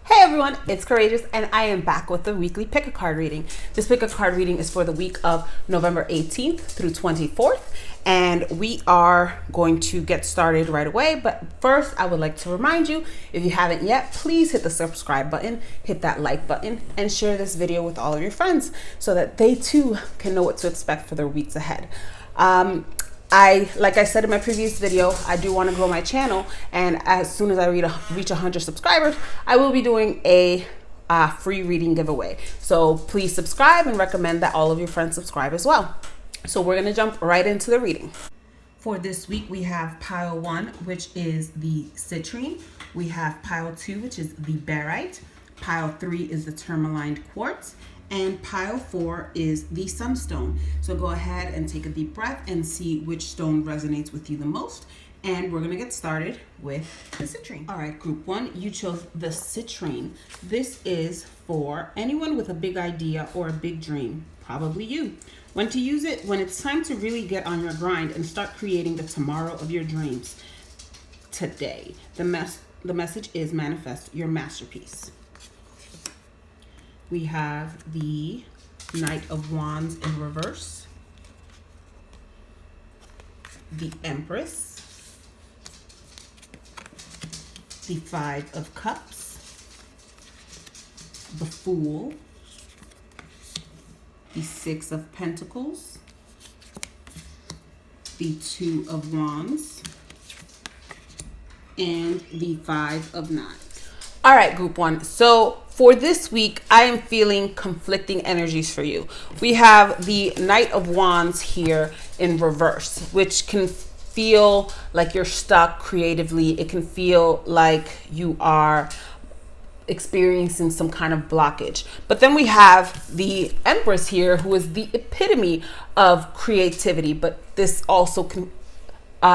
Hey everyone, it's CouraJess and I am back with the weekly pick a card reading. This pick a card reading is for the week of November 18th through 24th, and we are going to get started right away. But first, I would like to remind you, if you haven't yet, please hit the subscribe button, hit that like button, and share this video with all of your friends so that they too can know what to expect for their weeks ahead. Like I said in my previous video, I do want to grow my channel, and as soon as I reach 100 subscribers, I will be doing a free reading giveaway. So please subscribe and recommend that all of your friends subscribe as well. So we're going to jump right into the reading. For this week, we have pile 1, which is the citrine. We have pile 2, which is the barite. Pile 3 is the tourmaline quartz. And pile 4 is the sunstone. So go ahead and take a deep breath and see which stone resonates with you the most. And we're gonna get started with the citrine. All right, group 1, you chose the citrine. This is for anyone with a big idea or a big dream, probably you. When to use it? When it's time to really get on your grind and start creating the tomorrow of your dreams today. The message is manifest your masterpiece. We have the Knight of Wands in reverse, the Empress, the Five of Cups, the Fool, the Six of Pentacles, the Two of Wands, and the Five of Knives. All right, group 1. So for this week, I am feeling conflicting energies for you. We have the Knight of Wands here in reverse, which can feel like you're stuck creatively. It can feel like you are experiencing some kind of blockage. But then we have the Empress here, who is the epitome of creativity. But this also can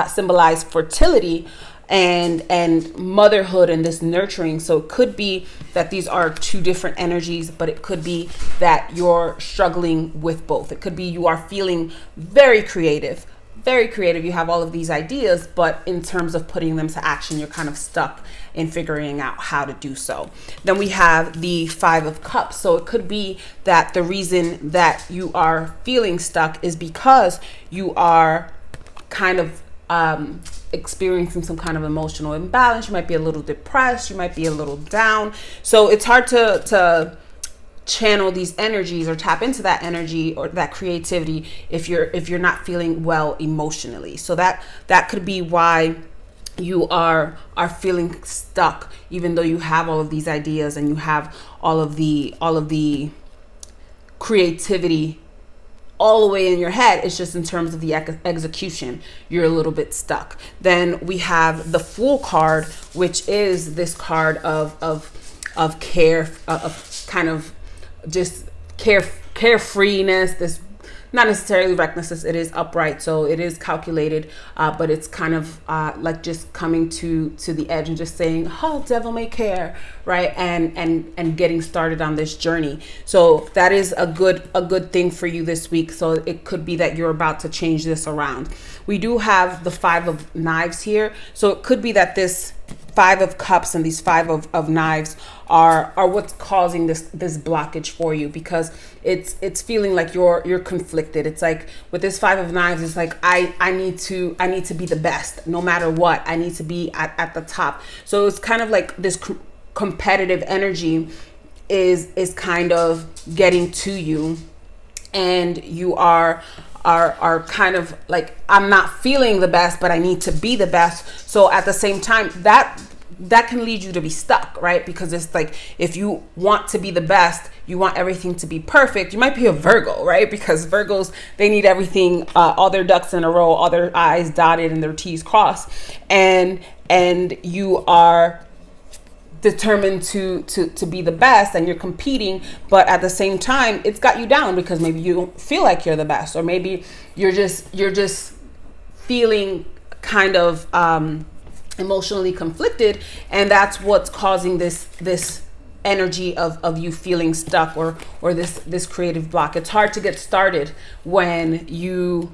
symbolize fertility and motherhood and this nurturing. So it could be that these are two different energies, but it could be that you're struggling with both. It could be you are feeling very creative. You have all of these ideas, but in terms of putting them to action, you're kind of stuck in figuring out how to do so. Then we have the Five of Cups. So it could be that the reason that you are feeling stuck is because you are kind of experiencing some kind of emotional imbalance. You might be a little depressed, you might be a little down. So it's hard to channel these energies or tap into that energy or that creativity if you're not feeling well emotionally. So that could be why you are feeling stuck, even though you have all of these ideas and you have all of the creativity all the way in your head. It's just in terms of the execution, you're a little bit stuck. Then we have the Fool card, which is this card of care, of kind of just carefreeness. This not necessarily recklessness, it is upright, so it is calculated, but it's kind of like just coming to the edge and just saying, oh, devil may care, right? And getting started on this journey. So that is a good thing for you this week. So it could be that you're about to change this around. We do have the Five of Knives here, so it could be that this Five of Cups and these Five of Knives are what's causing this blockage for you, because it's feeling like you're conflicted. It's like with this Five of Knives, it's like I need to be the best no matter what. I need to be at the top. So it's kind of like this competitive energy is kind of getting to you, and you are kind of like, I'm not feeling the best, but I need to be the best. So at the same time, that can lead you to be stuck, right? Because it's like, if you want to be the best, you want everything to be perfect. You might be a Virgo, right? Because Virgos, they need everything, all their ducks in a row, all their I's dotted and their T's crossed. And you are determined to be the best, and you're competing, but at the same time it's got you down because maybe you don't feel like you're the best, or maybe you're just feeling kind of emotionally conflicted, and that's what's causing this energy of you feeling stuck or this creative block. It's hard to get started when you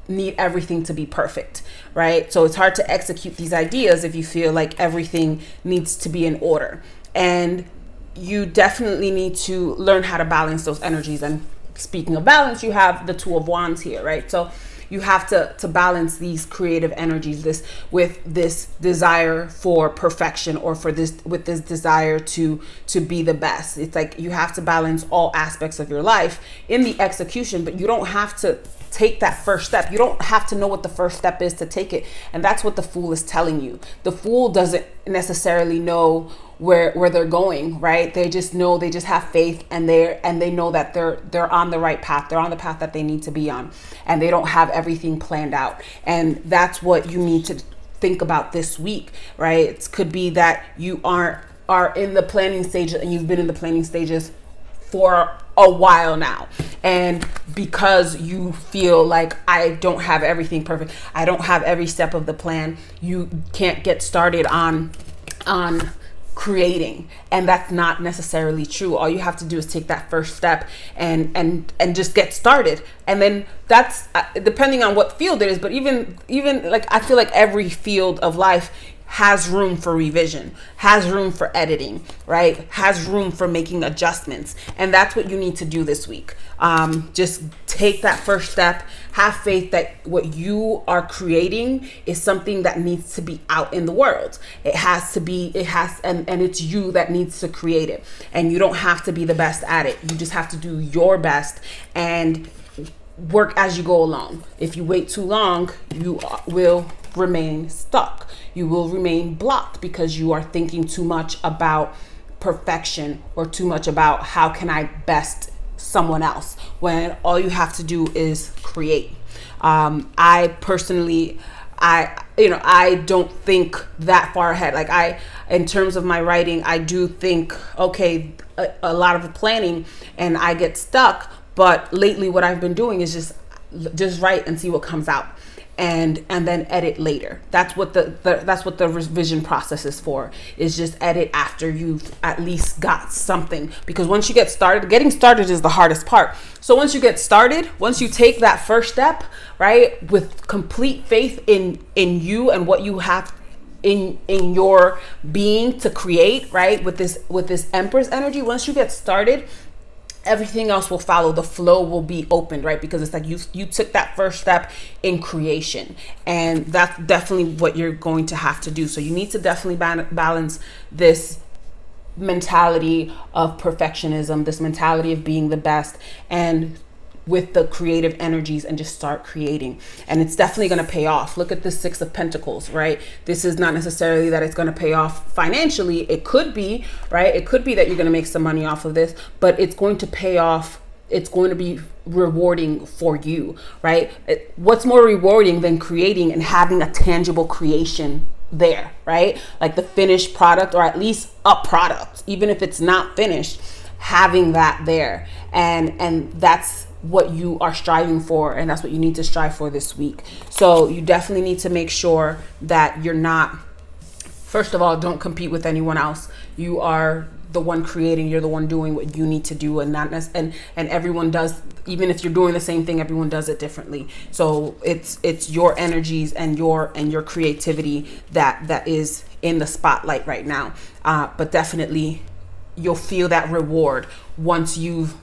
need everything to be perfect, right? So it's hard to execute these ideas if you feel like everything needs to be in order. And you definitely need to learn how to balance those energies. And speaking of balance, you have the Two of Wands here, right? So you have to balance these creative energies, this with this desire for perfection, or for this with this desire to be the best. It's like you have to balance all aspects of your life in the execution, but you don't have to take that first step. You don't have to know what the first step is to take it. And that's what the Fool is telling you. The Fool doesn't necessarily know where they're going, right? They just know, they just have faith, and they know that they're on the right path. They're on the path that they need to be on, and they don't have everything planned out. And that's what you need to think about this week, right? It could be that you are in the planning stages, and you've been in the planning stages for a while now, and because you feel like, I don't have everything perfect, I don't have every step of the plan, you can't get started on creating. And that's not necessarily true. All you have to do is take that first step and just get started. And then that's depending on what field it is, but even like, I feel like every field of life has room for revision, has room for editing, right? Has room for making adjustments. And that's what you need to do this week. Just take that first step, have faith that what you are creating is something that needs to be out in the world. And it's you that needs to create it. And you don't have to be the best at it. You just have to do your best and work as you go along. If you wait too long, you will remain stuck. You will remain blocked because you are thinking too much about perfection, or too much about how can I best someone else, when all you have to do is create. I personally, I don't think that far ahead. Like in terms of my writing, I do think, okay, a lot of planning, and I get stuck. But lately what I've been doing is just write and see what comes out. And then edit later. That's what the revision process is for, is just edit after you've at least got something. Because once you get started, getting started is the hardest part. So once you get started, once you take that first step, right, with complete faith in you and what you have in your being to create, right, with this Empress energy, once you get started, everything else will follow. The flow will be opened, right? Because it's like you took that first step in creation, and that's definitely what you're going to have to do. So you need to definitely balance this mentality of perfectionism, this mentality of being the best, and with the creative energies, and just start creating. And it's definitely going to pay off. Look at the Six of Pentacles, right? This is not necessarily that it's going to pay off financially. It could be, right? It could be that you're going to make some money off of this, but it's going to pay off. It's going to be rewarding for you, right? What's more rewarding than creating and having a tangible creation there, right? Like the finished product, or at least a product, even if it's not finished, having that there. And that's what you are striving for, and that's what you need to strive for this week. So you definitely need to make sure that you're not, first of all, don't compete with anyone else. You are the one creating, you're the one doing what you need to do, and not and everyone does, even if you're doing the same thing, everyone does it differently. So it's your energies and your creativity that is in the spotlight right now. But definitely you'll feel that reward once you've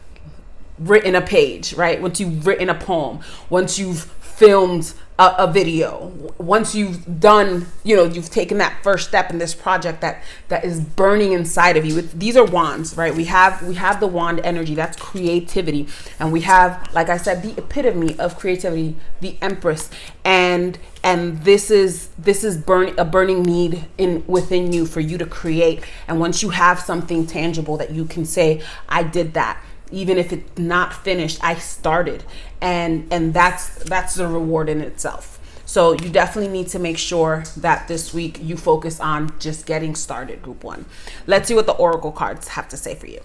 written a page, right? Once you've written a poem, once you've filmed a video, once you've done, you've taken that first step in this project that is burning inside of you. These are wands, right? We have the wand energy, that's creativity. And we have, like I said, the epitome of creativity, the Empress. And this is a burning need within you for you to create. And once you have something tangible that you can say, I did that. Even if it's not finished, I started, and that's the reward in itself. So you definitely need to make sure that this week you focus on just getting started, group one. Let's see what the oracle cards have to say for you.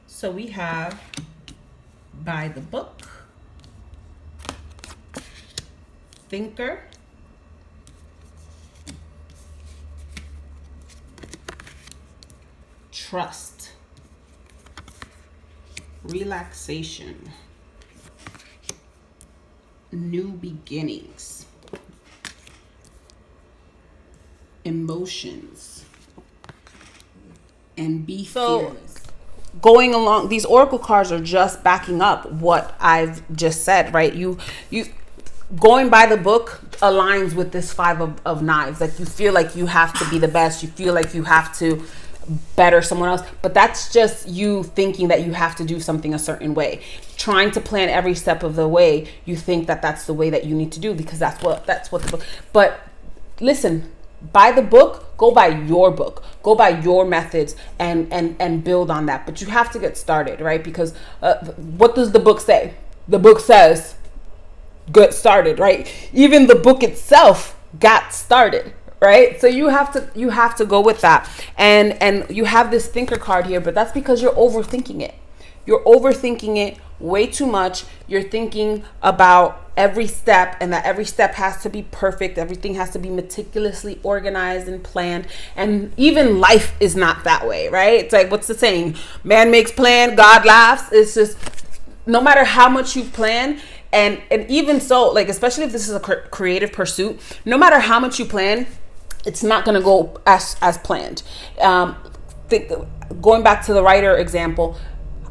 So we have by the book, thinker, trust, relaxation, new beginnings, emotions, And be fearless. Going along, these oracle cards are just backing up what I've just said, right? You going by the book aligns with this five of knives. Like, you feel like you have to be the best. You feel like you have to better someone else, but that's just you thinking that you have to do something a certain way, trying to plan every step of the way. You think that that's the way that you need to do, because that's what the book. But listen, by the book, go by your book, go by your methods, and build on that. But you have to get started, right? Because what does the book say? The book says get started, right? Even the book itself got started, right? So you have to go with that. And you have this thinker card here, but that's because you're overthinking it. You're overthinking it way too much. You're thinking about every step, and that every step has to be perfect. Everything has to be meticulously organized and planned. And even life is not that way, right? It's like, what's the saying? Man makes plan, God laughs. It's just, no matter how much you plan, and even so, like, especially if this is a creative pursuit, no matter how much you plan, it's not going to go as planned. Going back to the writer example,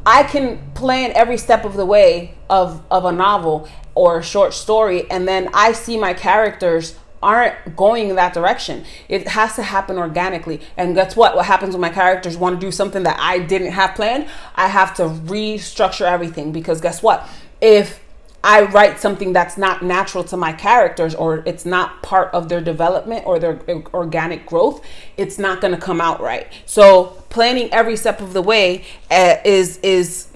I can plan every step of the way of a novel or a short story, and then I see my characters aren't going in that direction. It has to happen organically. And guess what? What happens when my characters want to do something that I didn't have planned? I have to restructure everything, because guess what? If I write something that's not natural to my characters, or it's not part of their development or their organic growth, it's not going to come out right. So planning every step of the way is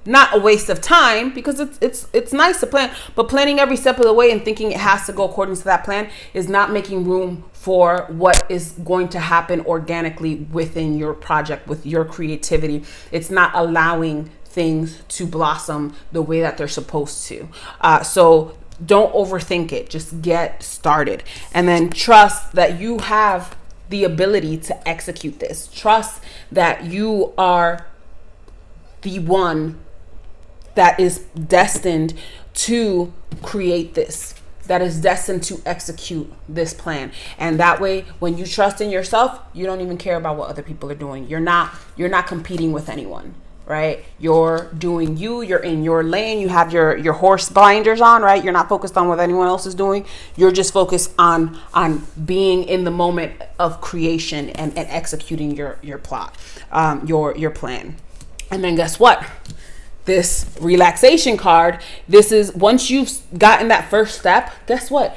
not a waste of time, because it's nice to plan, but planning every step of the way and thinking it has to go according to that plan is not making room for what is going to happen organically within your project, with your creativity. It's not allowing things to blossom the way that they're supposed to. So don't overthink it. Just get started, and then trust that you have the ability to execute this. Trust that you are the one that is destined to create this, that is destined to execute this plan. And that way, when you trust in yourself, you don't even care about what other people are doing. You're not competing with anyone, right? You're doing you, you're in your lane, you have your horse blinders on, right? You're not focused on what anyone else is doing. You're just focused on being in the moment of creation and executing your plot, your plan. And then guess what? This relaxation card, this is, once you've gotten that first step, guess what?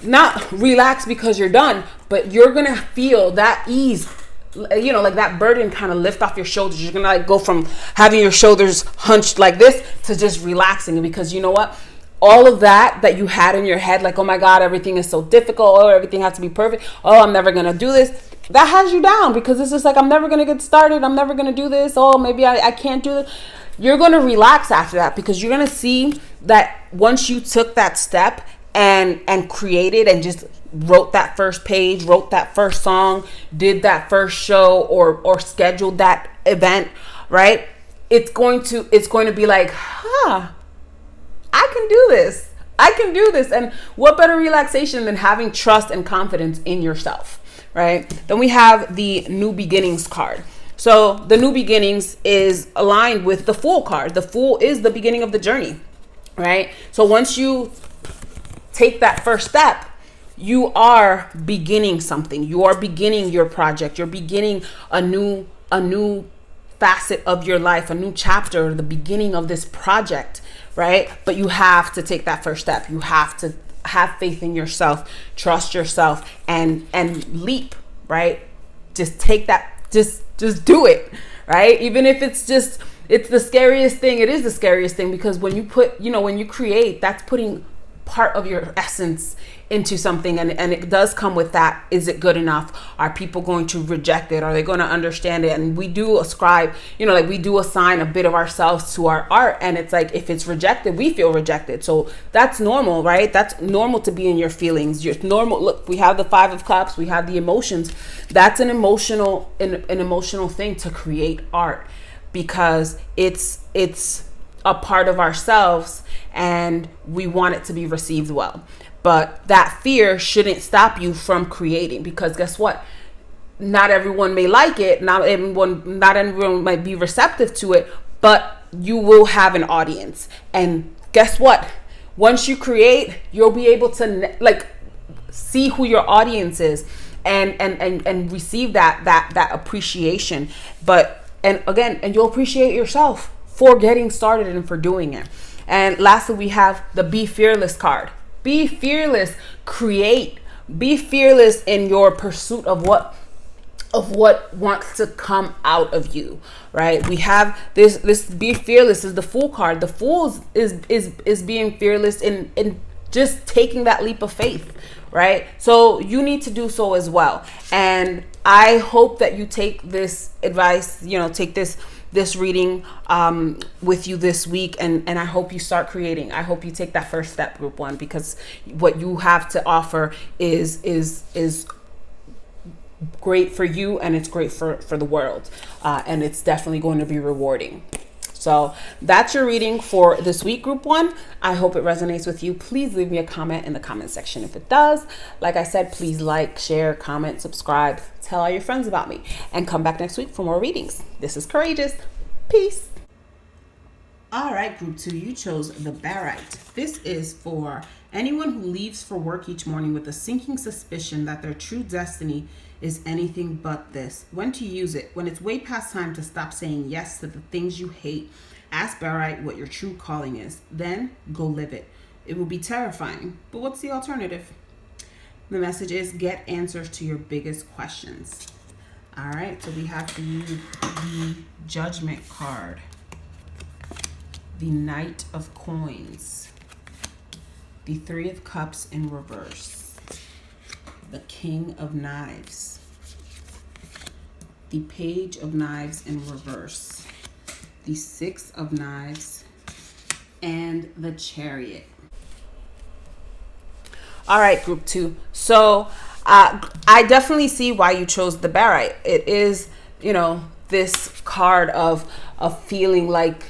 Not relax because you're done, but you're gonna feel that ease, like that burden kind of lift off your shoulders. You're gonna go from having your shoulders hunched like this to just relaxing, because you know what? All of that you had in your head, like, oh my God, everything is so difficult, or everything has to be perfect, oh, I'm never gonna do this, that has you down, because it's just like, I'm never gonna get started, I'm never gonna do this, oh, maybe I can't do this. You're gonna relax after that, because you're gonna see that once you took that step and created and just wrote that first page, wrote that first song, did that first show, or scheduled that event, right? It's going to be like, I can do this. I can do this. And what better relaxation than having trust and confidence in yourself, right? Then we have the New Beginnings card. So the New Beginnings is aligned with the Fool card. The Fool is the beginning of the journey, right? So once you take that first step, you are beginning something. You are beginning your project. You're beginning a new facet of your life, a new chapter, the beginning of this project, right? But you have to take that first step. You have to have faith in yourself, trust yourself, and leap, right? Just take that, just do it, right? Even if it's the scariest thing. It is the scariest thing, because when you create, that's putting part of your essence into something, and it does come with that. Is it good enough? Are people going to reject it? Are they going to understand it? And we do ascribe, we do assign a bit of ourselves to our art, and it's like, if it's rejected, we feel rejected. So that's normal, right? That's normal to be in your feelings. You're normal. Look, we have the Five of Cups, we have the emotions. That's an emotional thing to create art, because it's a part of ourselves, and we want it to be received well. But that fear shouldn't stop you from creating, because guess what? not everyone may like it. Not everyone might be receptive to it, but you will have an audience. And guess what? Once you create, you'll be able to like see who your audience is and receive that appreciation. And you'll appreciate yourself for getting started and for doing it. And lastly, we have the Be Fearless card. Be fearless, create. Be fearless in your pursuit of what wants to come out of you, right? We have this Be Fearless is the Fool card. The Fool is being fearless in just taking that leap of faith, right? So you need to do so as well. And I hope that you take this advice, take this reading with you this week, and I hope you start creating. I hope you take that first step, group 1, because what you have to offer is great for you, and it's great for the world, and it's definitely going to be rewarding. So that's your reading for this week, group 1. I hope it resonates with you. Please leave me a comment in the comment section if it does. Like I said, please like, share, comment, subscribe, tell all your friends about me, and come back next week for more readings. This is CouraJess. Peace. All right, group 2, you chose the Barite. This is for anyone who leaves for work each morning with a sinking suspicion that their true destiny is anything but this. When to use it? When it's way past time to stop saying yes to the things you hate. Ask Barite what your true calling is. Then go live it. It will be terrifying, but what's the alternative? The message is get answers to your biggest questions. All right, so we have for you the Judgment card, the Knight of Coins, the Three of Cups in reverse, the King of Knives, the Page of Knives in reverse, the Six of Knives, and the Chariot. All right, group 2. So I definitely see why you chose the Barite. It is, this card of feeling like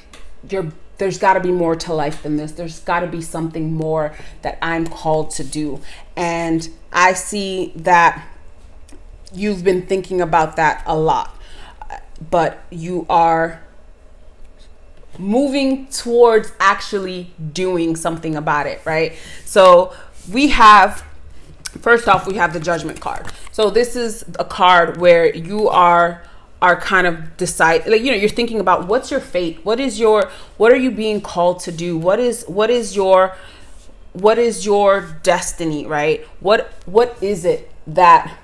there's got to be more to life than this. There's got to be something more that I'm called to do. And I see that you've been thinking about that a lot, but you are moving towards actually doing something about it, right? So first off, we have the Judgment card. So this is a card where you are kind of you're thinking about what's your fate, what are you being called to do, what is your destiny, right? What is it that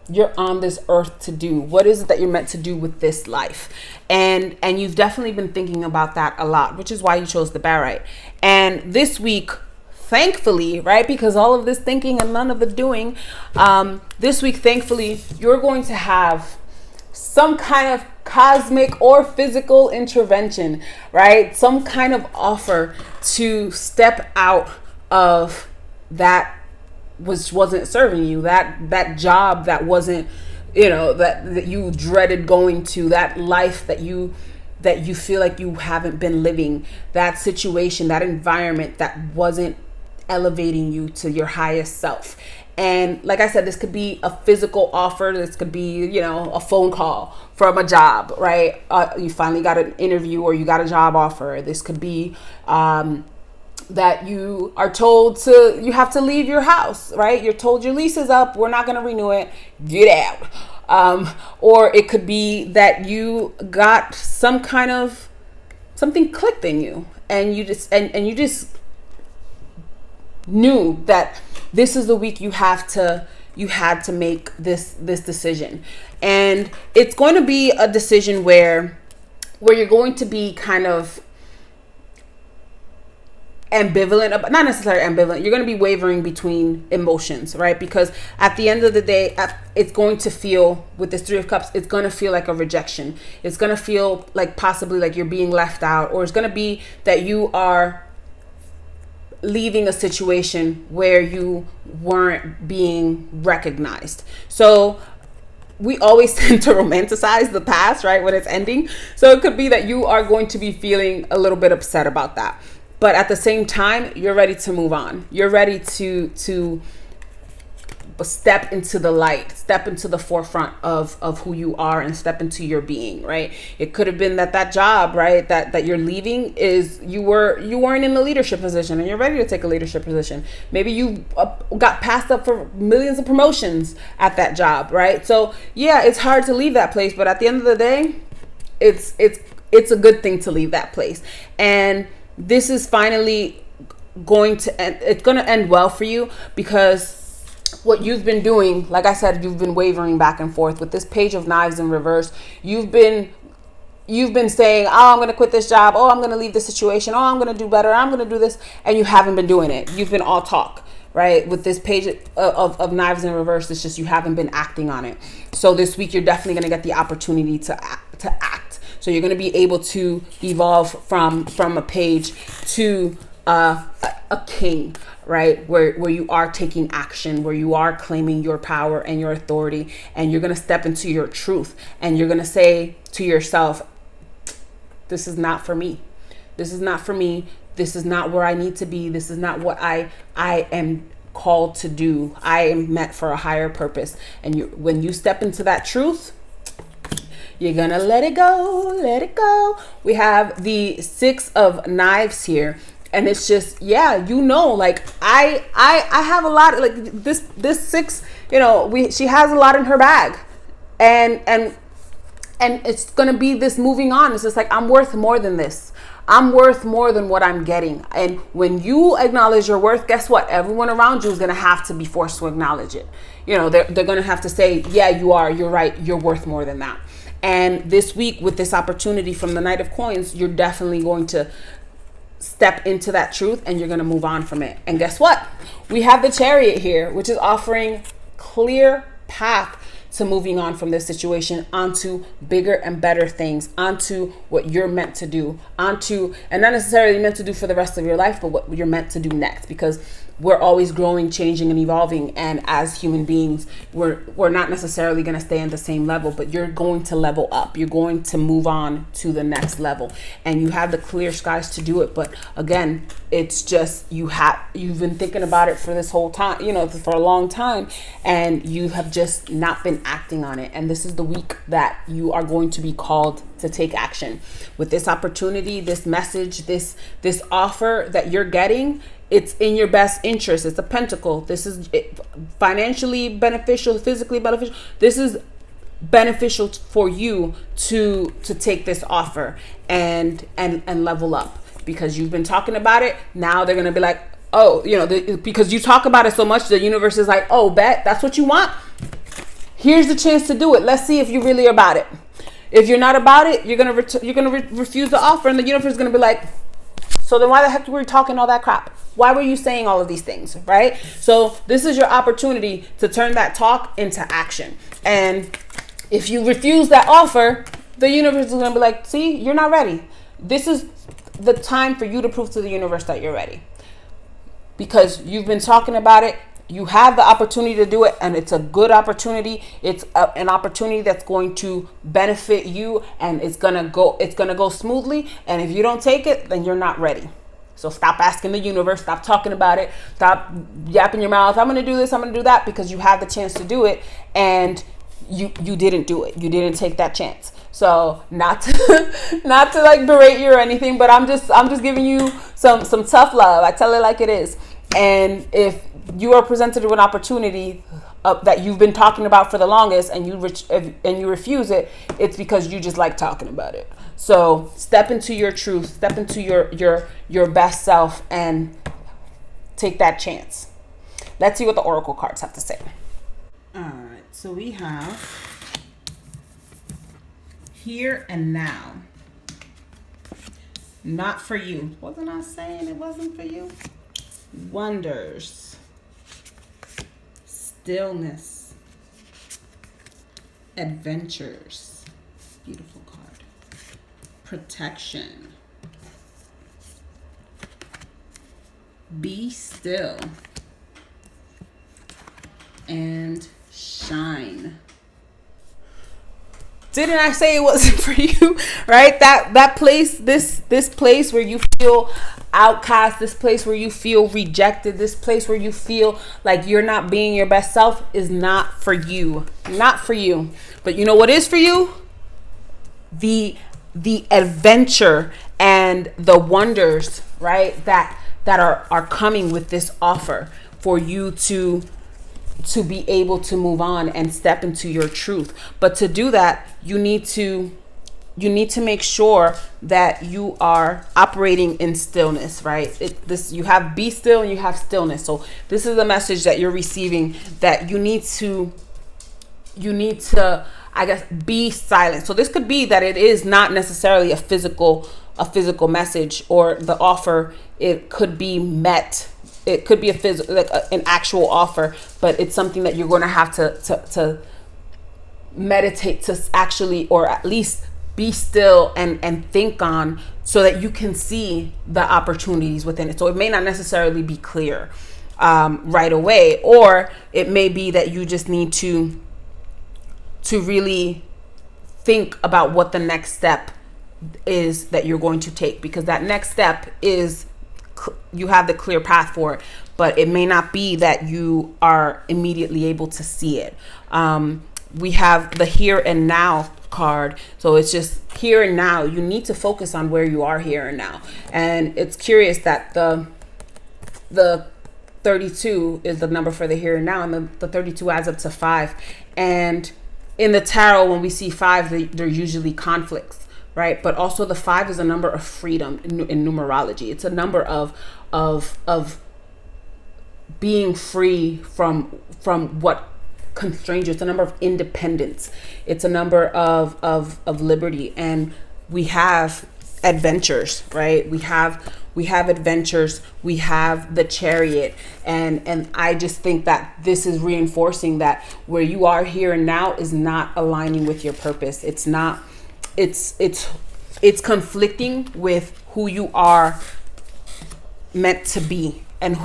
you're on this earth to do? What is it that you're meant to do with this life? And you've definitely been thinking about that a lot, which is why you chose the Barite. And this week, thankfully, right, because all of this thinking and none of the doing, this week, thankfully, you're going to have some kind of cosmic or physical intervention, right? Some kind of offer to step out of that which wasn't serving you, that job that wasn't, that you dreaded going to, that life that you feel like you haven't been living, that situation, that environment that wasn't elevating you to your highest self. And like I said, this could be a physical offer. This could be, a phone call from a job, right? You finally got an interview or you got a job offer. This could be that you are told you have to leave your house, right? You're told your lease is up. We're not going to renew it. Get out. Or it could be that you got something clicked in you, and you just knew that this is the week you had to make this decision. And it's going to be a decision where you're going to be kind of ambivalent, but not necessarily ambivalent. You're going to be wavering between emotions, right? Because at the end of the day, it's going to feel, with this Three of Cups, it's going to feel like a rejection. It's going to feel like possibly like you're being left out, or it's going to be that you are leaving a situation where you weren't being recognized. So we always tend to romanticize the past, right, when it's ending. So it could be that you are going to be feeling a little bit upset about that. But at the same time, you're ready to move on. You're ready to step into the light, step into the forefront of who you are, and step into your being, right? It could have been that job, right, that you're leaving is you weren't in a leadership position and you're ready to take a leadership position. Maybe you got passed up for millions of promotions at that job, right? So yeah, it's hard to leave that place, but at the end of the day, it's a good thing to leave that place. And this is finally going to end. It's going to end well for you, because what you've been doing, like I said, you've been wavering back and forth with this Page of Knives in reverse. You've been saying, oh, I'm going to quit this job. Oh, I'm going to leave this situation. Oh, I'm going to do better. I'm going to do this. And you haven't been doing it. You've been all talk, right? With this Page of Knives in reverse, it's just you haven't been acting on it. So this week, you're definitely going to get the opportunity to act. So you're going to be able to evolve from a page to a king, right? Where you are taking action, where you are claiming your power and your authority, and you're going to step into your truth, and you're going to say to yourself, this is not for me. This is not for me. This is not where I need to be. This is not what I am called to do. I am meant for a higher purpose. And when you step into that truth, you're gonna let it go, let it go. We have the Six of Knives here. And it's just, yeah, like I have a lot, like this six, she has a lot in her bag, and it's going to be this moving on. It's just like, I'm worth more than this. I'm worth more than what I'm getting. And when you acknowledge your worth, guess what? Everyone around you is going to have to be forced to acknowledge it. They're going to have to say, yeah, you're right. You're worth more than that. And this week, with this opportunity from the Knight of Coins, you're definitely going to step into that truth, and you're going to move on from it. And guess what? We have the Chariot here, which is offering clear path to moving on from this situation onto bigger and better things, onto what you're meant to do, and not necessarily meant to do for the rest of your life, but what you're meant to do next, because we're always growing, changing, and evolving. And as human beings, we're not necessarily going to stay on the same level, but you're going to level up. You're going to move on to the next level, and you have the clear skies to do it. But again, it's just, you've been thinking about it for this whole time, for a long time, and you have just not been acting on it. And this is the week that you are going to be called to take action. With this opportunity, this message, this offer that you're getting, it's in your best interest. It's a pentacle. This is financially beneficial, physically beneficial. This is beneficial for you to take this offer and level up, because you've been talking about it. Now they're going to be like, oh, because you talk about it so much, the universe is like, oh, bet that's what you want. Here's the chance to do it. Let's see if you really are about it. If you're not about it, you're going to refuse the offer, and the universe is going to be like, so then why the heck were you talking all that crap? Why were you saying all of these things, right? So this is your opportunity to turn that talk into action. And if you refuse that offer, the universe is going to be like, see, you're not ready. This is the time for you to prove to the universe that you're ready, because you've been talking about it. You have the opportunity to do it, and it's a good opportunity. It's an opportunity that's going to benefit you, and it's gonna go smoothly. And if you don't take it, then you're not ready. So stop asking the universe. Stop talking about it. Stop yapping your mouth. I'm gonna do this. I'm gonna do that, because you have the chance to do it, and you didn't do it. You didn't take that chance. So not to like berate you or anything, but I'm just giving you some tough love. I tell it like it is. And if you are presented with an opportunity that you've been talking about for the longest, and you refuse it, it's because you just like talking about it. So step into your truth, step into your best self, and take that chance. Let's see what the Oracle cards have to say. All right, so we have here and now. Not for you. Wasn't I saying it wasn't for you? Wonders, stillness, adventures, beautiful card, protection, be still, and shine. Didn't I say it wasn't for you? Right? That place, this place where you feel outcast, this place where you feel rejected, this place where you feel like you're not being your best self is not for you. Not for you. But you know what is for you? The adventure and the wonders, right? That are coming with this offer for you to be able to move on and step into your truth. But to do that, you need to make sure that you are operating in stillness, right? You have be still and you have stillness. So this is the message that you're receiving, that you need to, I guess, be silent. So this could be that it is not necessarily a physical message, or the offer, it could be met. It could be an actual offer, but it's something that you're going to have to meditate to actually, or at least be still and think on, so that you can see the opportunities within it. So it may not necessarily be clear right away, or it may be that you just need to really think about what the next step is that you're going to take, because that next step is, you have the clear path for it, but it may not be that you are immediately able to see it. We have the here and now card. So it's just here and now. You need to focus on where you are here and now. And it's curious that the 32 is the number for the here and now, and the 32 adds up to 5. And in the tarot, when we see 5, they're usually conflicts, right? But also the 5 is a number of freedom in numerology. It's a number of being free from what constrains you. It's a number of independence. It's a number of liberty. And we have adventures, right? We have adventures. We have the Chariot. And I just think that this is reinforcing that where you are here and now is not aligning with your purpose. It's not, it's conflicting with who you are meant to be and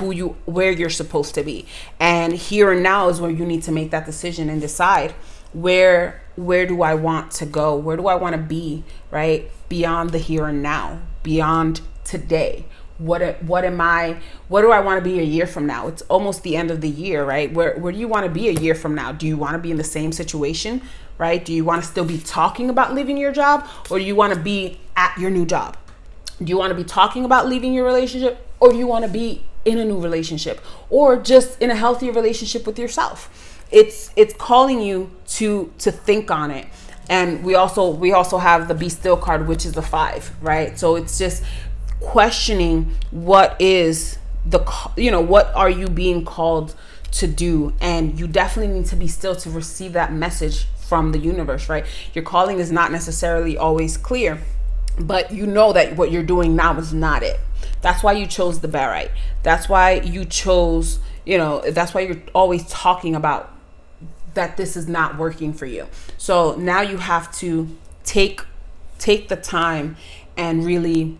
where you're supposed to be. And here and now is where you need to make that decision and decide where do I want to go? Where do I want to be, right? Beyond the here and now, beyond today. What do I want to be a year from now? It's almost the end of the year, right? Where do you want to be a year from now? Do you want to be in the same situation, right? Do you want to still be talking about leaving your job, or do you want to be at your new job? Do you want to be talking about leaving your relationship, or do you want to be in a new relationship, or just in a healthier relationship with yourself? It's calling you to think on it. And we also have the Be Still card, which is the 5, right? So it's just questioning what are you being called to do. And you definitely need to be still to receive that message from the universe, right? Your calling is not necessarily always clear, but you know that what you're doing now is not it. That's why you chose the barite. That's why you chose, that's why you're always talking about that this is not working for you. So now you have to take the time and really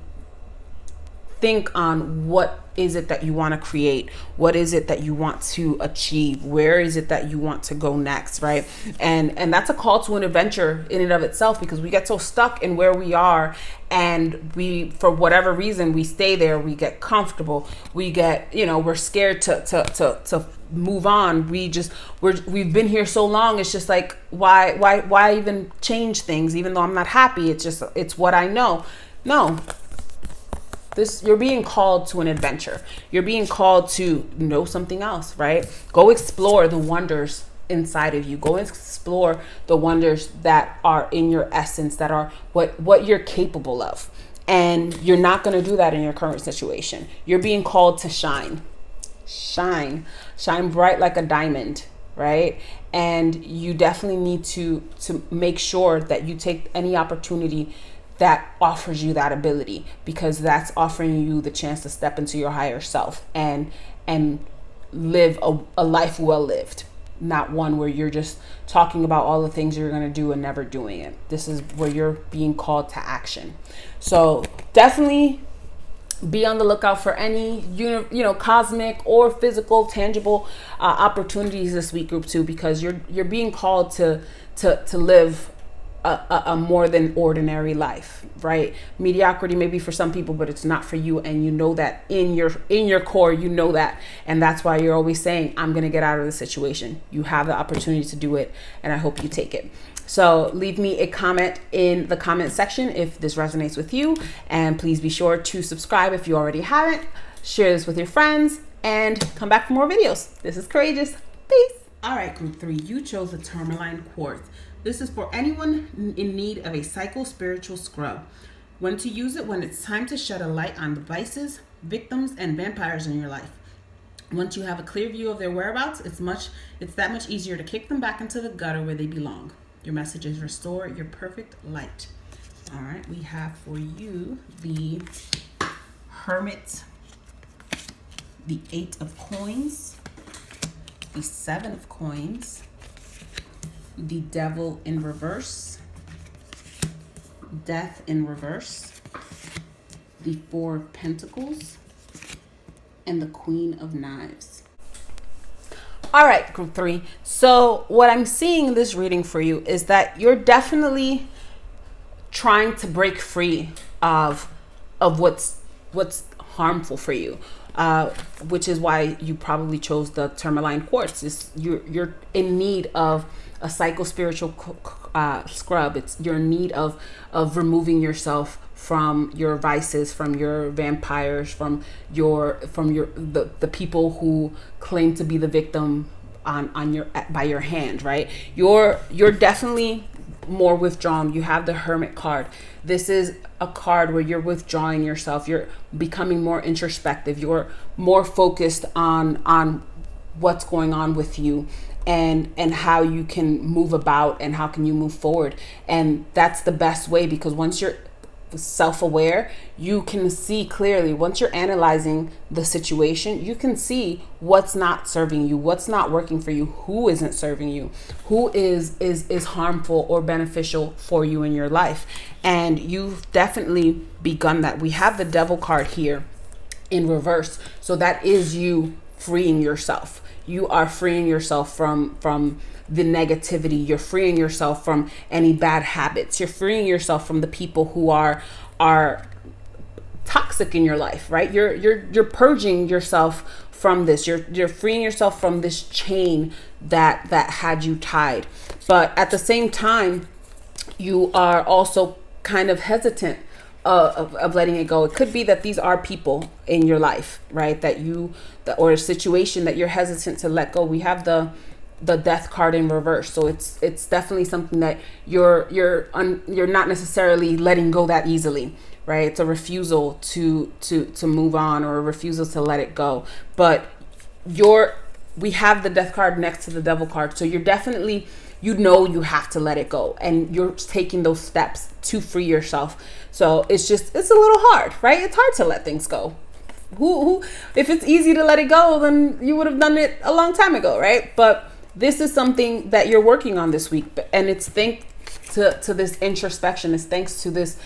think on what is it that you want to create? What is it that you want to achieve? Where is it that you want to go next, right? And that's a call to an adventure in and of itself, because we get so stuck in where we are, and we, for whatever reason, we stay there. We get comfortable. We get, we're scared to move on. We've been here so long. It's just like, why even change things? Even though I'm not happy, it's what I know. No. You're being called to an adventure. You're being called to know something else, right? Go explore the wonders inside of you. Go explore the wonders that are in your essence, that are what you're capable of. And you're not going to do that in your current situation. You're being called to shine. Shine bright like a diamond, right? And you definitely need to make sure that you take any opportunity that offers you that ability, because that's offering you the chance to step into your higher self and live a life well lived, not one where you're just talking about all the things you're going to do and never doing it. This is where you're being called to action. So definitely be on the lookout for any cosmic or physical tangible opportunities this week, group 2, because you're being called to live a more than ordinary life, right? Mediocrity may be for some people, but it's not for you, and you know that in your core, you know that, and that's why you're always saying, I'm gonna get out of the situation. You have the opportunity to do it, and I hope you take it. So leave me a comment in the comment section if this resonates with you, and please be sure to subscribe if you already haven't. Share this with your friends, and come back for more videos. This is CouraJess. Peace. All right, group 3, you chose the tourmaline quartz. This is for anyone in need of a psycho-spiritual scrub. When to use it: when it's time to shed a light on the vices, victims, and vampires in your life. Once you have a clear view of their whereabouts, it's that much easier to kick them back into the gutter where they belong. Your message is restore your perfect light. All right, we have for you the Hermit, the 8 of coins, the 7 of coins, the Devil in reverse, Death in reverse, the 4 of Pentacles, and the Queen of Knives. All right, group 3. So what I'm seeing in this reading for you is that you're definitely trying to break free of what's harmful for you, which is why you probably chose the tourmaline quartz. You're in need of a psycho-spiritual scrub. You're in need of removing yourself from your vices, from your vampires, from the people who claim to be the victim by your hand, right? You're definitely more withdrawn. You have the Hermit card. This is a card where you're withdrawing yourself. You're becoming more introspective. You're more focused on what's going on with you, and how you can move about, and how can you move forward. And that's the best way, because once you're self-aware, you can see clearly. Once you're analyzing the situation, you can see what's not serving you, what's not working for you, who isn't serving you, who is harmful or beneficial for you in your life. And you've definitely begun that. We have the Devil card here in reverse, so that is you freeing yourself. You are freeing yourself from the negativity. You're freeing yourself from any bad habits. You're freeing yourself from the people who are toxic in your life, right? You're purging yourself from this. You're freeing yourself from this chain that had you tied. But at the same time, you are also kind of hesitant of letting it go. It could be that these are people in your life, right? Or a situation that you're hesitant to let go. We have the Death card in reverse, so it's definitely something that you're not necessarily letting go that easily, right? It's a refusal to move on, or a refusal to let it go. But we have the Death card next to the Devil card, so you're definitely, you have to let it go, and you're taking those steps to free yourself. So it's a little hard, right? It's hard to let things go. Who if it's easy to let it go, then you would have done it a long time ago, right? But this is something that you're working on this week, and it's thanks to this introspection. It's thanks to this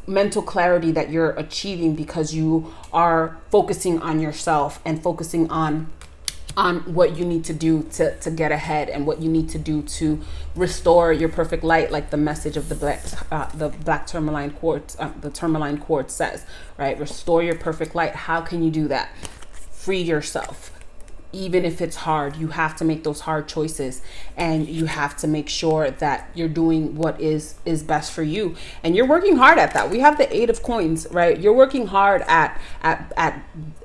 mental clarity that you're achieving, because you are focusing on yourself and focusing on what you need to do to get ahead, and what you need to do to restore your perfect light, like the message of the black tourmaline quartz, the tourmaline quartz says, right? Restore your perfect light. How can you do that? Free yourself. Even if it's hard, you have to make those hard choices, and you have to make sure that you're doing what is best for you, and you're working hard at that. We have the 8 of coins, right? You're working hard at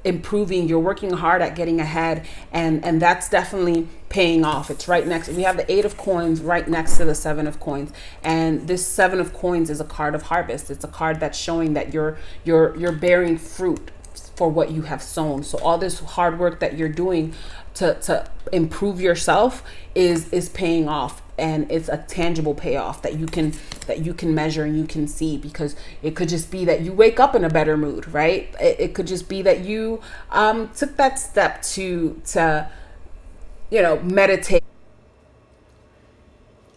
improving. You're working hard at getting ahead, and that's definitely paying off. It's right next. We have the 8 of coins right next to the 7 of coins, and this 7 of coins is a card of harvest. It's a card that's showing that you're bearing fruit for what you have sown. So all this hard work that you're doing to improve yourself is paying off, and it's a tangible payoff that you can measure and you can see, because it could just be that you wake up in a better mood, right? It could just be that you took that step to meditate.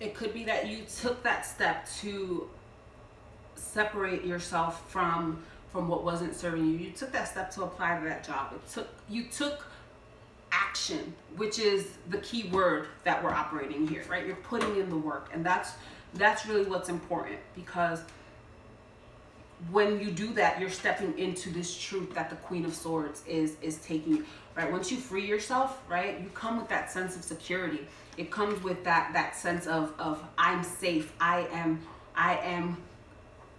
It could be that you took that step to separate yourself from what wasn't serving you. You took that step to apply to that job. You took action, which is the key word that we're operating here, right? You're putting in the work, and that's That's really what's important, because when you do that, you're stepping into this truth that the Queen of Swords is taking you, right? Once you free yourself, right, you come with that sense of security. It comes with that sense of I'm safe. I am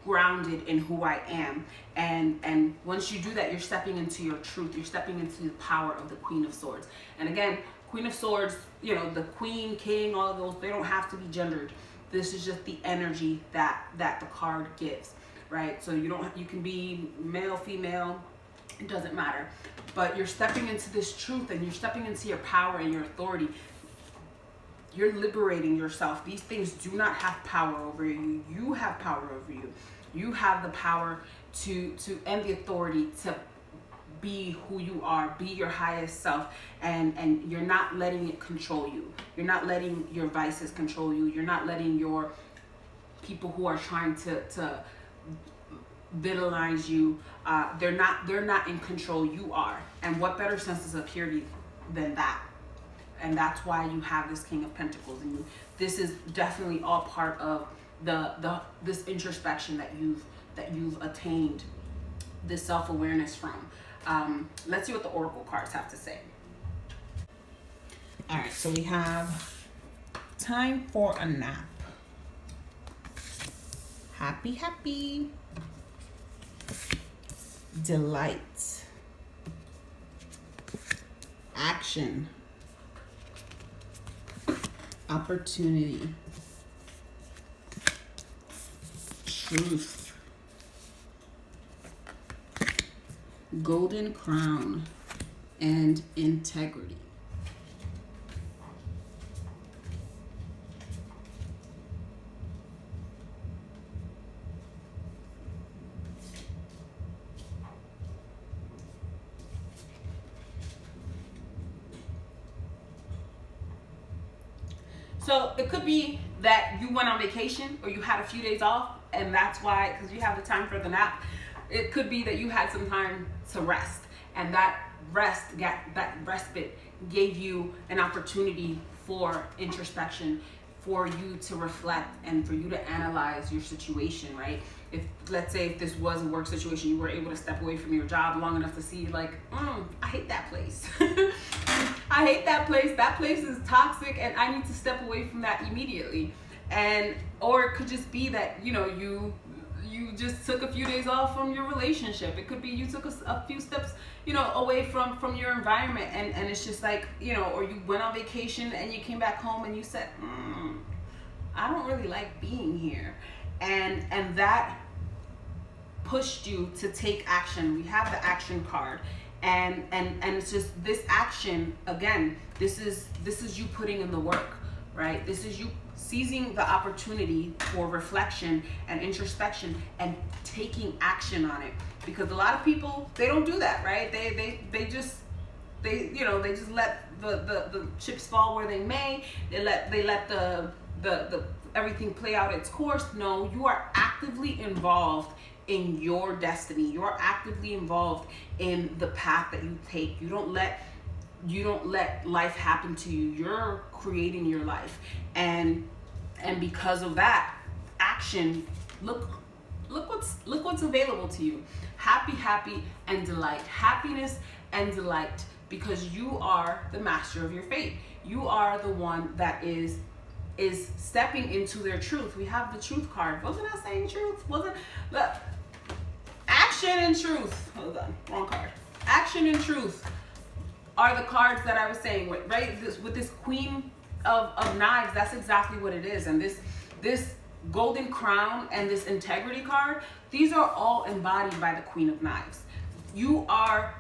grounded in who I am. And once you do that, you're stepping into your truth. You're stepping into the power of the Queen of Swords. And again, Queen of Swords, you know, the queen, king, all of those, they don't have to be gendered. This is just the energy that the card gives, right? So you can be male, female, it doesn't matter. But you're stepping into this truth, and you're stepping into your power and your authority. You're liberating yourself. These things do not have power over you. You have power over you. You have the power to and the authority to be who you are, be your highest self, and you're not letting it control you. You're not letting your vices control you. You're not letting your people who are trying to villainize you, they're not in control. You are. And what better sense of purity than that? And that's why you have this King of Pentacles, and this is definitely all part of this introspection that you've attained this self-awareness from. Let's see what the Oracle cards have to say. All right, so we have time for a nap. Happy. Delight. Action. Opportunity. Truth. Golden crown. And integrity. So it could be that you went on vacation, or you had a few days off, and that's why, because you have the time for the nap. It could be that you had some time to rest, and that respite gave you an opportunity for introspection, for you to reflect, and for you to analyze your situation, right? If, let's say, if this was a work situation, you were able to step away from your job long enough to see, like, I hate that place. I hate that place. That place is toxic, and I need to step away from that immediately. And or it could just be that, you know, you just took a few days off from your relationship. It could be you took a few steps, you know, away from your environment, and it's just like, you know, or you went on vacation and you came back home and you said, I don't really like being here, and that pushed you to take action. We have the action card. And it's just this action, again, this is you putting in the work, right? This is you seizing the opportunity for reflection and introspection and taking action on it. Because a lot of people, they don't do that, right? They just let the chips fall where they may. They let the everything play out its course. No, you are actively involved in your destiny. You're actively involved in the path that you take. You don't let life happen to you. You're creating your life, and because of that action, look what's available to you. Happy and delight. Happiness and delight, because you are the master of your fate. You are the one that is stepping into their truth. We have the truth card. Wasn't I saying truth? Look, action and truth. Hold on, wrong card. Action and truth are the cards that I was saying, right? With this Queen of Knives, that's exactly what it is. And this Golden Crown and this Integrity card, these are all embodied by the Queen of Knives. You are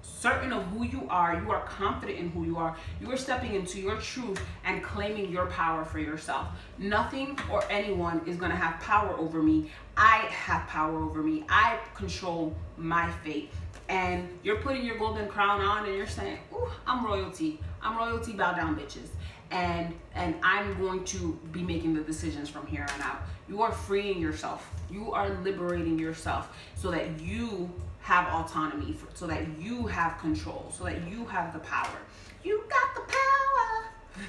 certain of who you are. You are confident in who you are. You are stepping into your truth and claiming your power for yourself. Nothing or anyone is going to have power over me. I have power over me. I control my fate. And you're putting your golden crown on and you're saying, ooh, I'm royalty. I'm royalty, bow down, bitches. And I'm going to be making the decisions from here on out. You are freeing yourself. You are liberating yourself so that you have autonomy, so that you have control, so that you have the power. You got the power.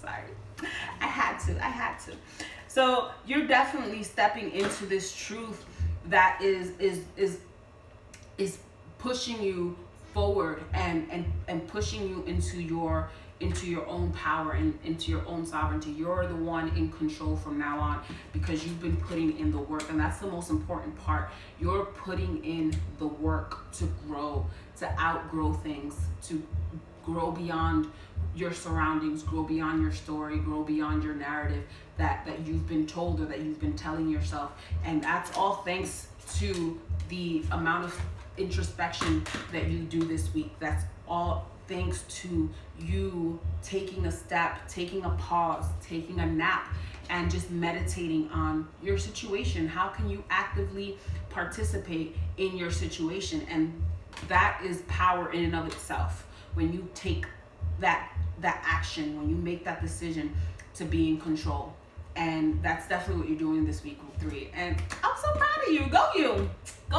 Sorry. I had to. So you're definitely stepping into this truth that is pushing you forward and pushing you into your own power and into your own sovereignty. You're the one in control from now on because you've been putting in the work, and that's the most important part. You're putting in the work to grow, to outgrow things, to grow beyond your surroundings, grow beyond your story, grow beyond your narrative that you've been told or that you've been telling yourself. And that's all thanks to the amount of introspection that you do this week. That's all thanks to you taking a step, taking a pause, taking a nap, and just meditating on your situation. How can you actively participate in your situation? And that is power in and of itself. When you take that action, when you make that decision to be in control. And that's definitely what you're doing this week, group 3. And I'm so proud of you. Go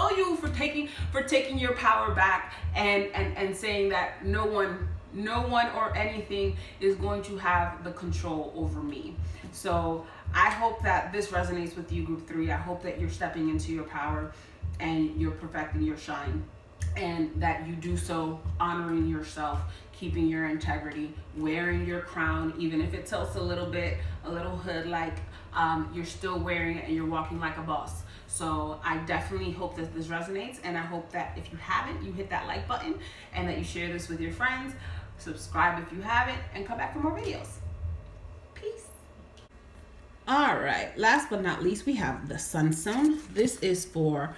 you for taking your power back and saying that no one or anything is going to have the control over me. So I hope that this resonates with you, group 3. I hope that you're stepping into your power and you're perfecting your shine, and that you do so honoring yourself, keeping your integrity, wearing your crown, even if it tilts a little bit, a little hood, like you're still wearing it and you're walking like a boss. So I definitely hope that this resonates, and I hope that if you haven't, you hit that like button and that you share this with your friends. Subscribe if you haven't, and come back for more videos. Peace. All right, last but not least, we have the Sunstone. This is for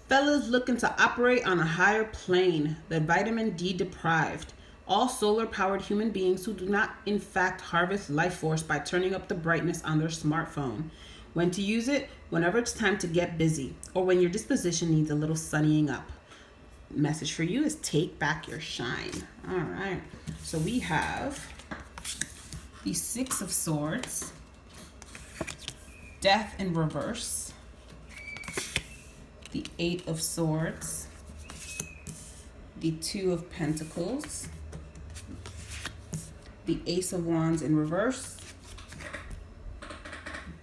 fellas looking to operate on a higher plane, the vitamin D deprived. All solar powered human beings who do not in fact harvest life force by turning up the brightness on their smartphone. When to use it? Whenever it's time to get busy, or when your disposition needs a little sunnying up. Message for you is take back your shine. All right, so we have the 6 of Swords, Death in reverse, the 8 of Swords, the 2 of Pentacles, the Ace of Wands in reverse,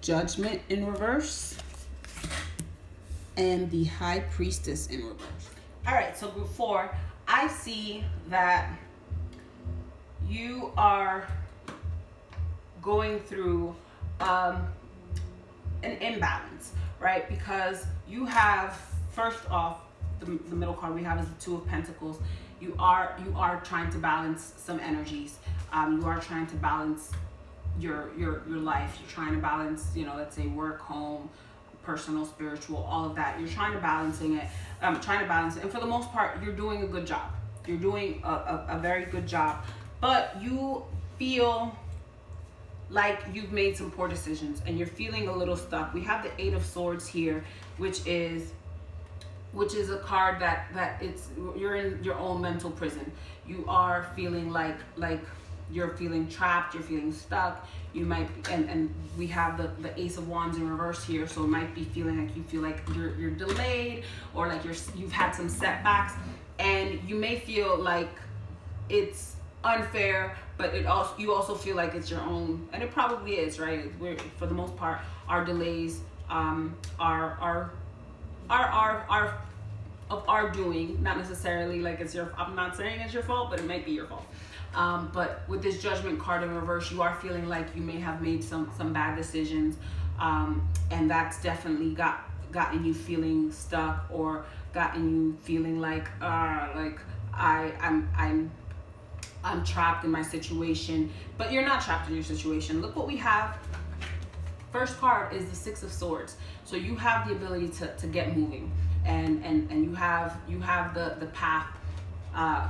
Judgment in reverse, and the High Priestess in reverse. All right, so group 4, I see that you are going through an imbalance, right? Because you have, first off, the middle card we have is the 2 of Pentacles. You are trying to balance some energies. You are trying to balance your life. You're trying to balance, let's say work, home, personal, spiritual, all of that. You're trying to balance it. And for the most part, you're doing a good job. You're doing a very good job. But you feel like you've made some poor decisions and you're feeling a little stuck. We have the 8 of Swords here, which is a card that you're in your own mental prison. You are feeling like you're feeling trapped, you're feeling stuck. You might, and we have the Ace of Wands in reverse here, so it might be feeling like you feel like you're delayed, or like you've had some setbacks, and you may feel like it's unfair, but you also feel like it's your own, and it probably is, right? For the most part, our delays are of our doing, not necessarily like I'm not saying it's your fault, but it might be your fault. But with this Judgment card in reverse, you are feeling like you may have made some bad decisions, and that's definitely gotten you feeling stuck, or gotten you feeling like I'm trapped in my situation. But you're not trapped in your situation. Look what we have. First card is the 6 of Swords. So you have the ability to get moving, and you have the path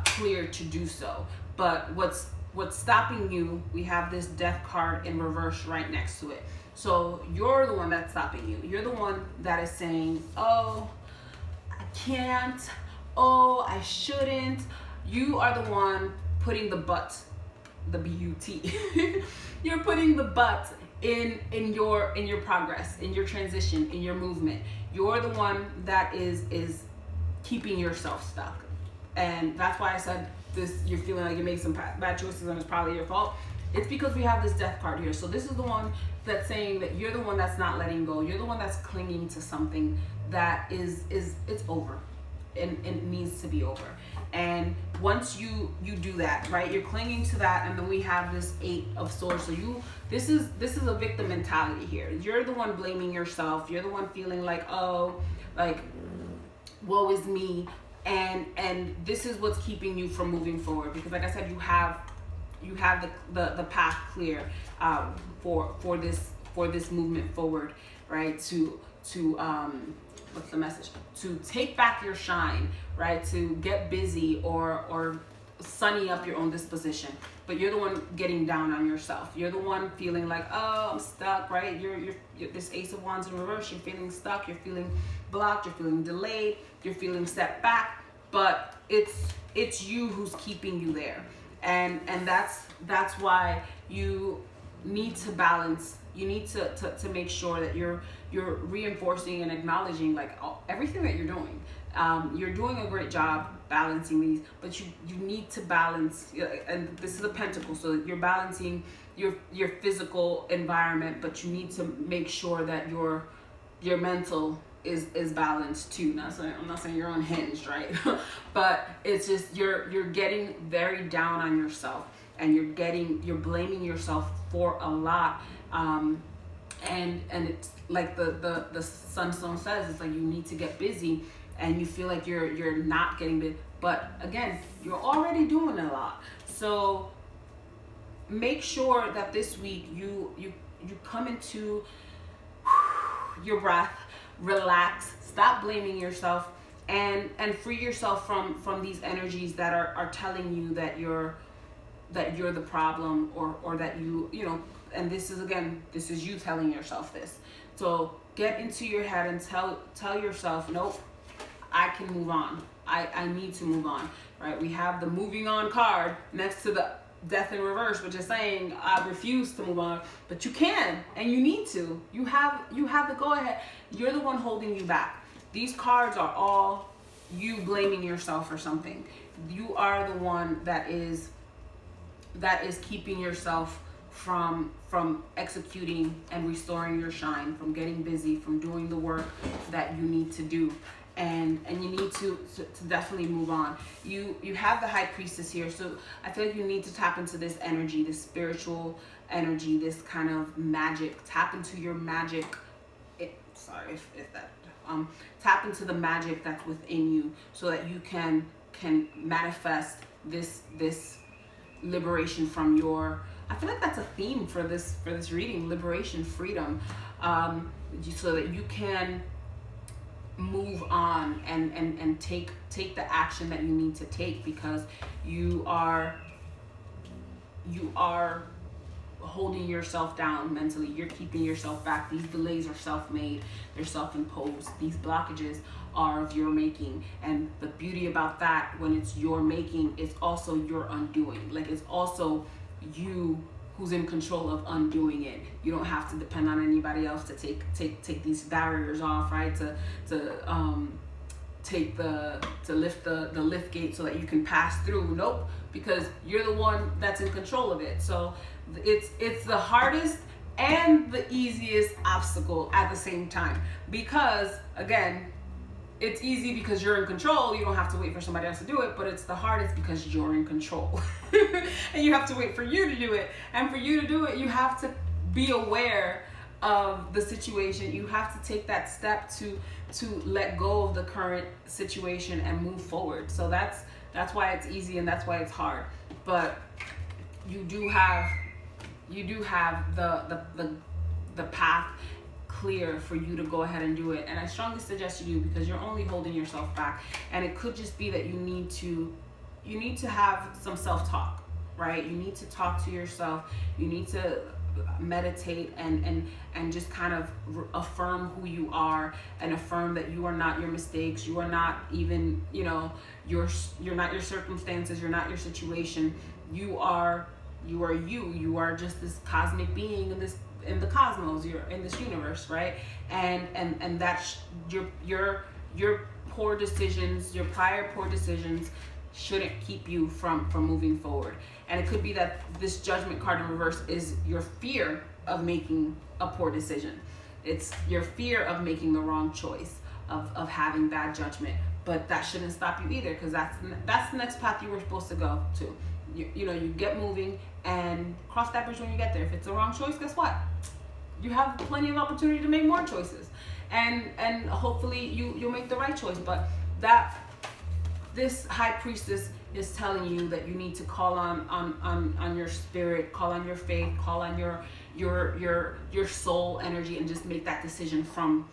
clear to do so. But what's stopping you, we have this Death card in reverse right next to it. So you're the one that's stopping you. You're the one that is saying, oh, I can't, oh, I shouldn't. You are the one putting the but, the B-U-T. You're putting the but in your progress, in your transition, in your movement. You're the one that is keeping yourself stuck. And that's why I said this, you're feeling like you made some bad choices and it's probably your fault. It's because we have this death card here. So this is the one that's saying that you're the one that's not letting go. You're the one that's clinging to something that is it's over. And it needs to be over. And once you do that, right, you're clinging to that, and then we have this 8 of Swords. So this is a victim mentality here. You're the one blaming yourself. You're the one feeling like, oh, like, woe is me, and this is what's keeping you from moving forward. Because like I said, you have the path clear for this movement forward, right? To what's the message? To take back your shine, right? To get busy or sunny up your own disposition. But you're the one getting down on yourself. You're the one feeling like, oh, I'm stuck, right? You're this Ace of Wands in reverse. You're feeling stuck. You're feeling blocked. You're feeling delayed. You're feeling set back. But it's you who's keeping you there, and that's why you need to balance. You need to make sure that you're reinforcing and acknowledging like everything that you're doing. You're doing a great job balancing these, but you need to balance. And this is a pentacle, so you're balancing your physical environment, but you need to make sure that your mental is balanced too. I'm not saying you're unhinged, right? But it's just you're getting very down on yourself, and you're blaming yourself for a lot. And it's like the Sunstone says, it's like you need to get busy, and you feel like you're not getting busy, but again, you're already doing a lot. So make sure that this week you come into your breath, relax, stop blaming yourself, and free yourself from these energies that are telling you that you're the problem, or that you know. And this is you telling yourself this. So get into your head and tell yourself, nope, I can move on. I need to move on, right? We have the moving on card next to the death in reverse, which is saying I refuse to move on, but you can, and you need to. You have the go ahead. You're the one holding you back. These cards are all you blaming yourself for something. You are the one that is keeping yourself from executing and restoring your shine, from getting busy, from doing the work that you need to do. And you need to definitely move on. You have the High Priestess here, so I feel like you need to tap into this energy, this spiritual energy, this kind of magic. Tap into your magic. Tap into the magic that's within you, so that you can manifest this liberation from your. I feel like that's a theme for this reading: liberation, freedom, so that you can move on and take the action that you need to take, because you are holding yourself down mentally. You're keeping yourself back. These delays are self-made. They're self-imposed. These blockages are of your making. And the beauty about that, when it's your making, it's also your undoing. Like, it's also you who's in control of undoing it. You don't have to depend on anybody else to take these barriers off, right? To lift the lift gate so that you can pass through. Nope, because you're the one that's in control of it. So it's the hardest and the easiest obstacle at the same time, because again, it's easy because you're in control. You don't have to wait for somebody else to do it, but it's the hardest because you're in control. And you have to wait for you to do it. And for you to do it, you have to be aware of the situation. You have to take that step to let go of the current situation and move forward. So that's why it's easy, and that's why it's hard. But you do have the path clear for you to go ahead and do it. And I strongly suggest you do, because you're only holding yourself back. And it could just be that you need to have some self-talk, right? You need to talk to yourself. You need to meditate and just kind of affirm who you are, and affirm that you are not your mistakes. You are not even, you're not your circumstances. You're not your situation. You are you. You are just this cosmic being in the cosmos. You're in this universe, right? And that's your poor decisions, your prior poor decisions shouldn't keep you from moving forward. And it could be that this Judgment card in reverse is your fear of making a poor decision. It's your fear of making the wrong choice, of having bad judgment. But that shouldn't stop you either, because that's the next path you were supposed to go to. You get moving and cross that bridge when you get there. If it's the wrong choice, guess what? You have plenty of opportunity to make more choices, and hopefully you'll make the right choice. But this High Priestess is telling you that you need to call on your spirit, call on your faith, call on your soul energy, and just make that decision from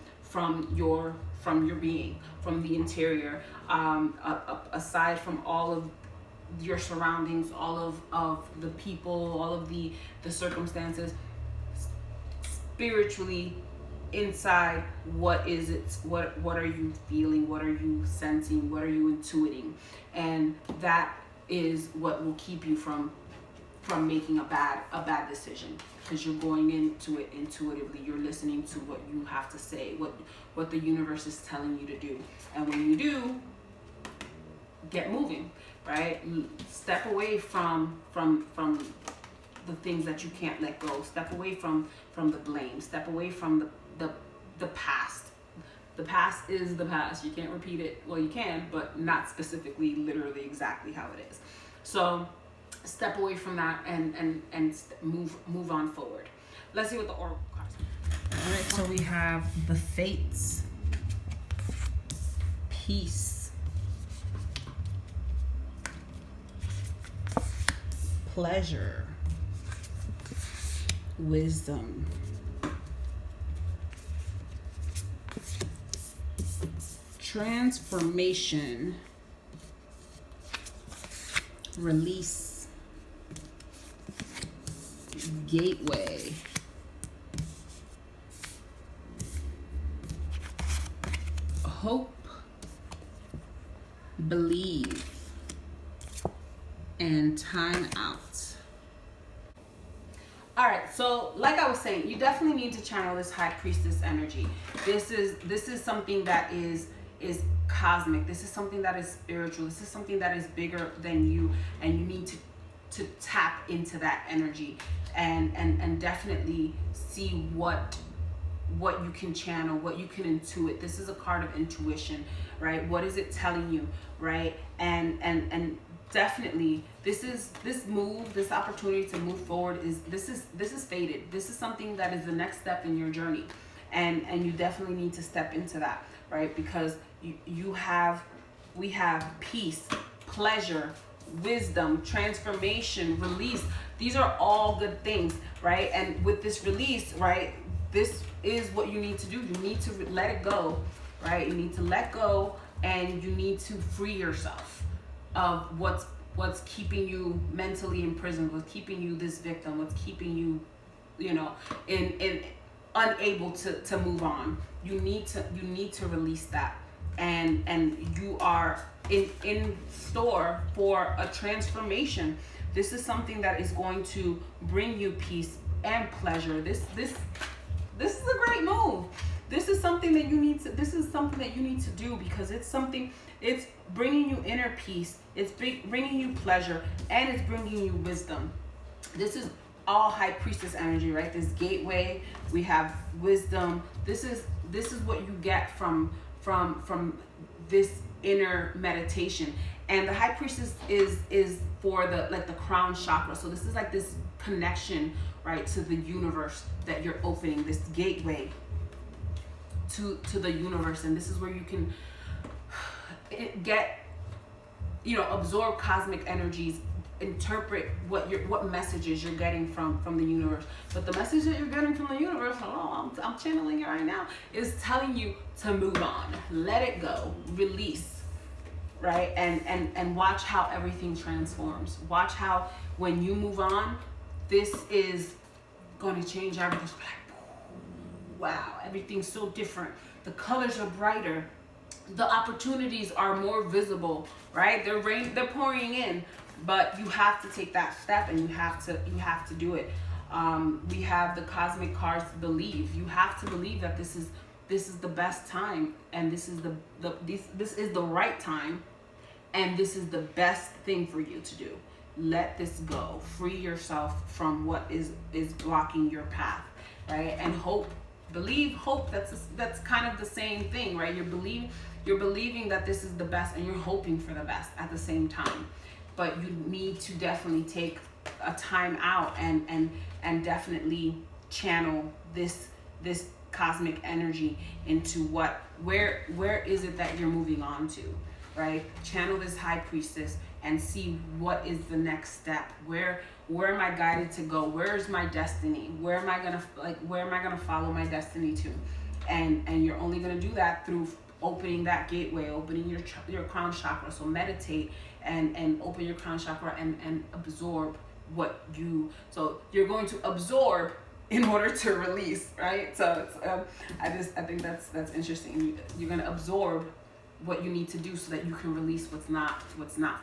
your being, from the interior, aside from all of your surroundings, all of the people, all of the circumstances. Spiritually, inside, what is it? What are you feeling? What are you sensing? What are you intuiting? And that is what will keep you from making a bad decision, because you're going into it intuitively. You're listening to what you have to say, what the universe is telling you to do. And when you do, get moving, right? Step away from the things that you can't let go. Step away from the blame. Step away from the past. The past is the past. You can't repeat it. Well, you can, but not specifically, literally, exactly how it is. So step away from that and move on forward. Let's see what the oracle cards are. All right, so we have the Fates, peace, pleasure, wisdom, transformation, release, gateway, hope, believe, and time out. All right, so like I was saying, you definitely need to channel this High Priestess energy. This is something that is cosmic. This is something that is spiritual. This is something that is bigger than you, and you need to tap into that energy and definitely see what you can channel, what you can intuit. This is a card of intuition, right? What is it telling you, right? And definitely this opportunity to move forward this is fated. This is something that is the next step in your journey, and you definitely need to step into that, right? Because we have peace, pleasure, wisdom, transformation, release. These are all good things, right? And with this release, right, this is what you need to do. You need to let it go, right? You need to let go, and you need to free yourself of what's keeping you mentally imprisoned, what's keeping you this victim, what's keeping you, in unable to move on. You need to release that, and you are in store for a transformation. This is something that is going to bring you peace and pleasure. This is a great move. This is something that you need to do, because it's bringing you inner peace, it's bringing you pleasure, and it's bringing you wisdom. This is all High Priestess energy, right? This gateway, we have wisdom. This is what you get from this inner meditation. And the High Priestess is for the crown chakra. So this is like this connection, right, to the universe that you're opening, this gateway to the universe. And this is where you can get, absorb cosmic energies, interpret what messages you're getting from the universe. But the message that you're getting from the universe, I'm channeling it right now, is telling you to move on, let it go, release, right? And watch how everything transforms. Watch how when you move on, this is going to change everything. Wow, everything's so different. The colors are brighter. The opportunities are more visible, right? They're pouring in, but you have to take that step, and you have to do it. We have the cosmic cards to believe. You have to believe that this is the best time, and this is the right time, And this is the best thing for you to do. Let this go. Free yourself from what is blocking your path, right? And hope, believe, hope. That's kind of the same thing, right? You're believing that this is the best, and you're hoping for the best at the same time. But you need to definitely take a time out and definitely channel this cosmic energy into where is it that you're moving on to, right? Channel this high priestess and see what is the next step. Where am I guided to go? Where's my destiny? Where am I gonna follow my destiny to? And you're only gonna do that through opening that gateway, opening your crown chakra. So meditate and open your crown chakra and absorb so you're going to absorb in order to release, right? So it's, I think that's interesting. You're gonna absorb what you need to do so that you can release what's not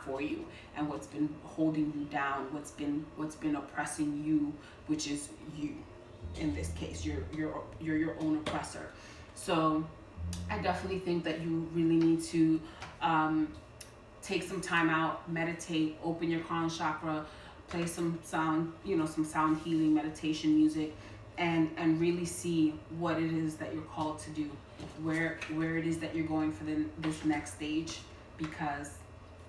for you, and what's been holding you down, what's been oppressing you, which is you. In this case, you're your own oppressor. So I definitely think that you really need to take some time out, meditate, open your crown chakra, play some sound, some sound healing meditation music, and really see what it is that you're called to do, where it is that you're going for this next stage, because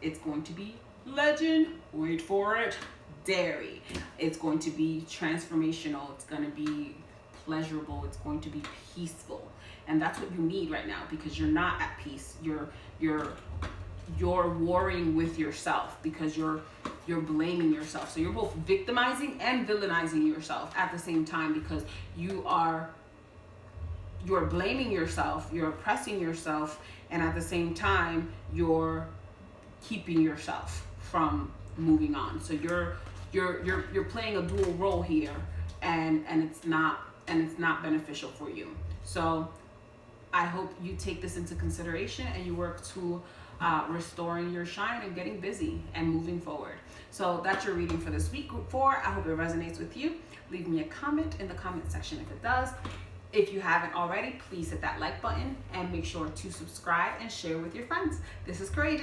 it's going to be legend. Wait for it. Dairy. It's going to be transformational. It's going to be pleasurable. It's going to be peaceful. And that's what you need right now, because you're not at peace. You're warring with yourself, because you're blaming yourself. So you're both victimizing and villainizing yourself at the same time, because you're blaming yourself, you're oppressing yourself, and at the same time you're keeping yourself from moving on. So you're playing a dual role here, and it's not beneficial for you. So I hope you take this into consideration and you work to restoring your shine and getting busy and moving forward. So that's your reading for this week 4. I hope it resonates with you. Leave me a comment in the comment section if it does. If you haven't already, please hit that like button and make sure to subscribe and share with your friends. This is CouraJess.